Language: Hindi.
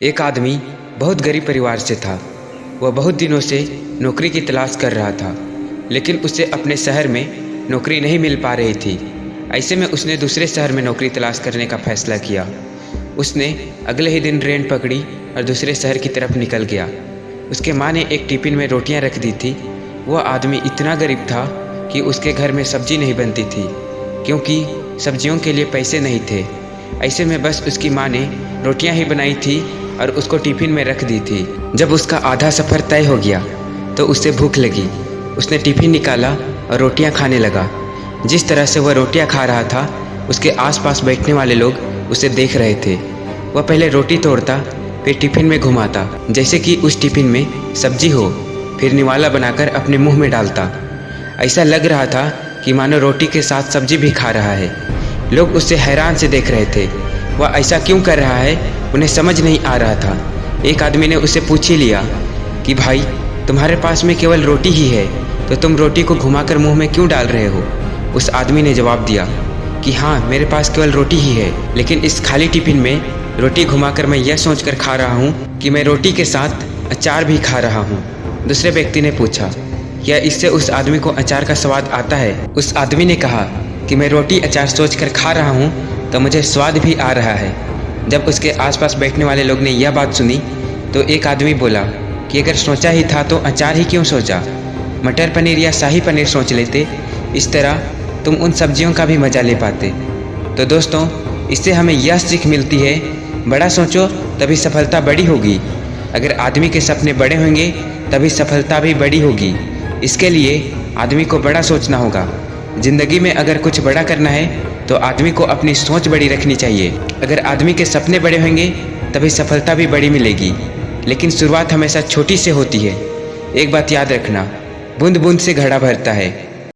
एक आदमी बहुत गरीब परिवार से था। वह बहुत दिनों से नौकरी की तलाश कर रहा था, लेकिन उसे अपने शहर में नौकरी नहीं मिल पा रही थी। ऐसे में उसने दूसरे शहर में नौकरी तलाश करने का फैसला किया। उसने अगले ही दिन ट्रेन पकड़ी और दूसरे शहर की तरफ निकल गया। उसके माँ ने एक टिफ़िन में रोटियां रख दी थी। वह आदमी इतना गरीब था कि उसके घर में सब्जी नहीं बनती थी, क्योंकि सब्जियों के लिए पैसे नहीं थे। ऐसे में बस उसकी माँ ने रोटियां ही बनाई थी और उसको टिफ़िन में रख दी थी। जब उसका आधा सफ़र तय हो गया तो उसे भूख लगी। उसने टिफ़िन निकाला और रोटियां खाने लगा। जिस तरह से वह रोटियां खा रहा था, उसके आसपास बैठने वाले लोग उसे देख रहे थे। वह पहले रोटी तोड़ता, फिर टिफ़िन में घुमाता, जैसे कि उस टिफ़िन में सब्जी हो, फिर निवाला बनाकर अपने मुंह में डालता। ऐसा लग रहा था कि मानो रोटी के साथ सब्जी भी खा रहा है। लोग उससे हैरान से देख रहे थे। वह ऐसा क्यों कर रहा है, उन्हें समझ नहीं आ रहा था। एक आदमी ने उससे पूछ ही लिया कि भाई, तुम्हारे पास में केवल रोटी ही है, तो तुम रोटी को घुमाकर मुंह में क्यों डाल रहे हो? उस आदमी ने जवाब दिया कि हाँ, मेरे पास केवल रोटी ही है, लेकिन इस खाली टिफ़िन में रोटी घुमाकर मैं यह सोचकर खा रहा हूँ कि मैं रोटी के साथ अचार भी खा रहा हूँ। दूसरे व्यक्ति ने पूछा, क्या इससे उस आदमी को अचार का स्वाद आता है? उस आदमी ने कहा कि मैं रोटी अचार सोचकर खा रहा हूँ तो मुझे स्वाद भी आ रहा है। जब उसके आसपास बैठने वाले लोग ने यह बात सुनी तो एक आदमी बोला कि अगर सोचा ही था तो अचार ही क्यों सोचा, मटर पनीर या शाही पनीर सोच लेते। इस तरह तुम उन सब्जियों का भी मज़ा ले पाते। तो दोस्तों, इससे हमें यह सीख मिलती है, बड़ा सोचो तभी सफलता बड़ी होगी। अगर आदमी के सपने बड़े होंगे तभी सफलता भी बड़ी होगी। इसके लिए आदमी को बड़ा सोचना होगा। ज़िंदगी में अगर कुछ बड़ा करना है तो आदमी को अपनी सोच बड़ी रखनी चाहिए। अगर आदमी के सपने बड़े होंगे तभी सफलता भी बड़ी मिलेगी, लेकिन शुरुआत हमेशा छोटी से होती है। एक बात याद रखना, बूंद बूंद से घड़ा भरता है।